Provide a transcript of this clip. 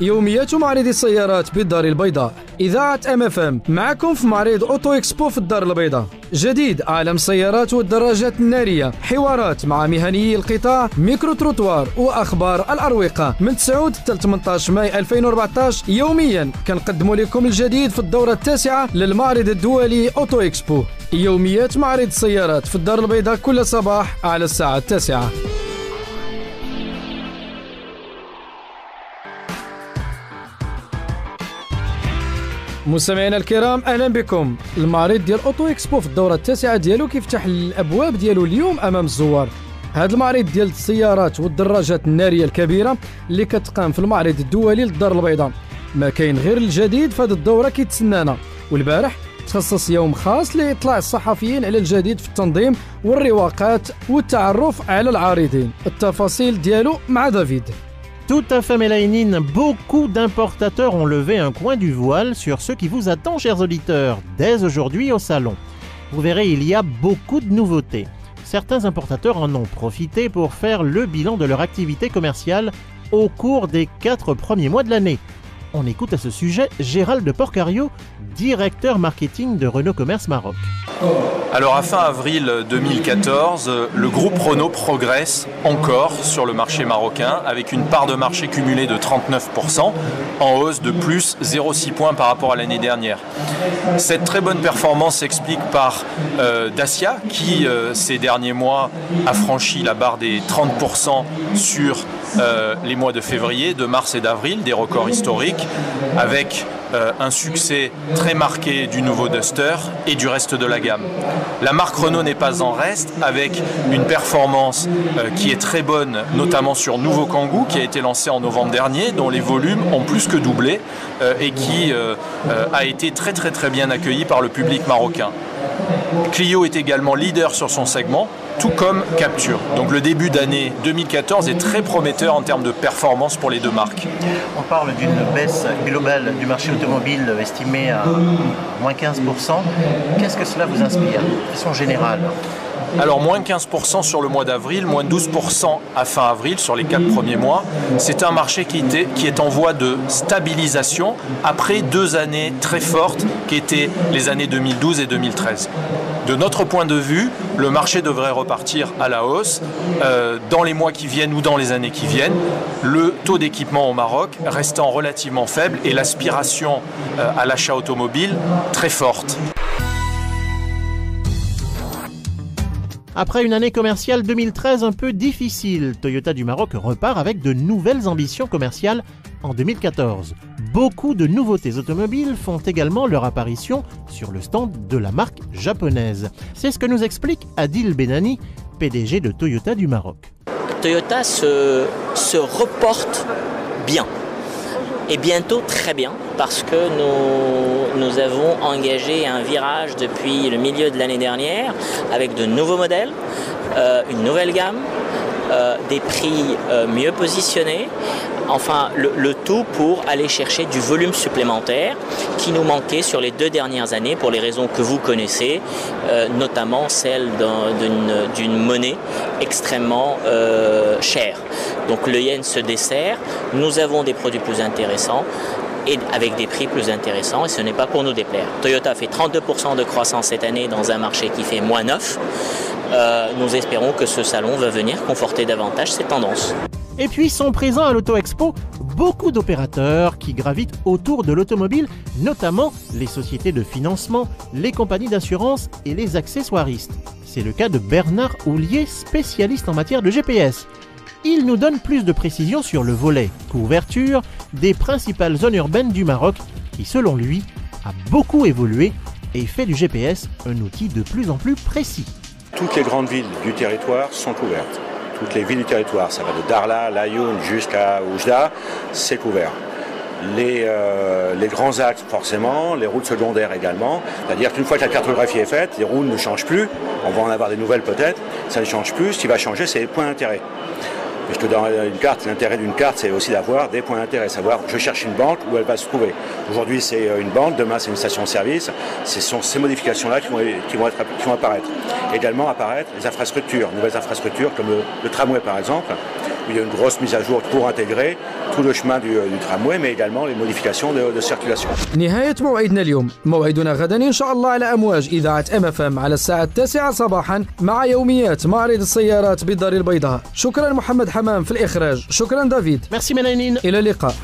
يوميات معرض السيارات بالدار البيضاء. إذاعة MFM معكم في معرض أوتو إكسبو في الدار البيضاء. جديد عالم السيارات والدراجات النارية، حوارات مع مهنيي القطاع، ميكرو تروتوار وأخبار الأروقة. من 9 حتى 18 ماي 2014 يوميا كنقدموا لكم الجديد في الدورة التاسعة للمعرض الدولي أوتو إكسبو. يوميات معرض السيارات في الدار البيضاء كل صباح على الساعة 9. مستمعينا الكرام، اهلا بكم. المعرض ديال اوتو اكسبو في الدوره التاسعه ديالو كيفتح الابواب ديالو اليوم امام الزوار. هذا المعرض ديال السيارات والدراجات الناريه الكبيره اللي كتقام في المعرض الدولي للدار البيضاء. ما كاين غير الجديد في هذه الدوره كيتسنانا، والبارح تخصص يوم خاص لاطلاع الصحفيين على الجديد في التنظيم والرواقات والتعرف على العارضين. التفاصيل ديالو مع دافيد. Tout à fait, Mélaïnine. Beaucoup d'importateurs ont levé un coin du voile sur ce qui vous attend, chers auditeurs, dès aujourd'hui au salon. Vous verrez, il y a beaucoup de nouveautés. Certains importateurs en ont profité pour faire le bilan de leur activité commerciale au cours des 4 premiers mois de l'année. On écoute à ce sujet Gérald de Porcario, directeur marketing de Renault Commerce Maroc. Alors à fin avril 2014, le groupe Renault progresse encore sur le marché marocain avec une part de marché cumulée de 39%, en hausse de plus 0,6 points par rapport à l'année dernière. Cette très bonne performance s'explique par Dacia qui ces derniers mois a franchi la barre des 30% sur les mois de février, de mars et d'avril, des records historiques, avec un succès très marqué du nouveau Duster et du reste de la gamme. La marque Renault n'est pas en reste, avec une performance qui est très bonne, notamment sur Nouveau Kangoo qui a été lancé en novembre dernier, dont les volumes ont plus que doublé et qui a été très bien accueilli par le public marocain. Clio est également leader sur son segment, tout comme Captur. Donc le début d'année 2014 est très prometteur en termes de performance pour les deux marques. On parle d'une baisse globale du marché automobile estimée à moins 15%. Qu'est-ce que cela vous inspire de façon générale ? Alors moins 15% sur le mois d'avril, moins 12% à fin avril sur les 4 premiers mois. C'est un marché qui est en voie de stabilisation après 2 années très fortes qui étaient les années 2012 et 2013. De notre point de vue, le marché devrait repartir à la hausse dans les mois qui viennent ou dans les années qui viennent. Le taux d'équipement au Maroc restant relativement faible et l'aspiration à l'achat automobile très forte. Après une année commerciale 2013 un peu difficile, Toyota du Maroc repart avec de nouvelles ambitions commerciales en 2014. Beaucoup de nouveautés automobiles font également leur apparition sur le stand de la marque japonaise. C'est ce que nous explique Adil Benani, PDG de Toyota du Maroc. Toyota se reporte bien. Et bientôt très bien, parce que nous avons engagé un virage depuis le milieu de l'année dernière avec de nouveaux modèles, une nouvelle gamme, des prix mieux positionnés, enfin le tout pour aller chercher du volume supplémentaire qui nous manquait sur les 2 dernières années pour les raisons que vous connaissez, notamment celle d'une monnaie extrêmement chère. Donc le yen se dessert, nous avons des produits plus intéressants et avec des prix plus intéressants, et ce n'est pas pour nous déplaire. Toyota fait 32% de croissance cette année dans un marché qui fait moins 9. Nous espérons que ce salon va venir conforter davantage ces tendances. Et puis sont présents à l'Auto Expo beaucoup d'opérateurs qui gravitent autour de l'automobile, notamment les sociétés de financement, les compagnies d'assurance et les accessoiristes. C'est le cas de Bernard Houlier, spécialiste en matière de GPS. Il nous donne plus de précisions sur le volet couverture des principales zones urbaines du Maroc qui, selon lui, a beaucoup évolué et fait du GPS un outil de plus en plus précis. Toutes les grandes villes du territoire sont couvertes. Toutes les villes du territoire, ça va de Darla, Laayoune jusqu'à Oujda, c'est couvert. Les grands axes forcément, les routes secondaires également. C'est-à-dire qu'une fois que la cartographie est faite, les routes ne changent plus. On va en avoir des nouvelles peut-être, ça ne change plus. Ce qui va changer, c'est les points d'intérêt. Puisque dans une carte, l'intérêt d'une carte, c'est aussi d'avoir des points d'intérêt, savoir je cherche une banque où elle va se trouver. Aujourd'hui, c'est une banque, demain, c'est une station-service. Ce sont ces modifications-là qui vont apparaître. Également apparaître les infrastructures, nouvelles infrastructures comme le tramway par exemple. puis il y a une grosse mise à jour pour intégrer tout le chemin du tramway, mais également les modifications de circulation. نهاية موعدنا اليوم، موعدنا غدا إن شاء الله على أمواج إذاعة MFM على الساعة 9 صباحا مع يوميات معرض السيارات بالدار البيضاء. شكرا محمد حمام في الإخراج. شكرا دافيد. Merci Mélanine. إلى اللقاء.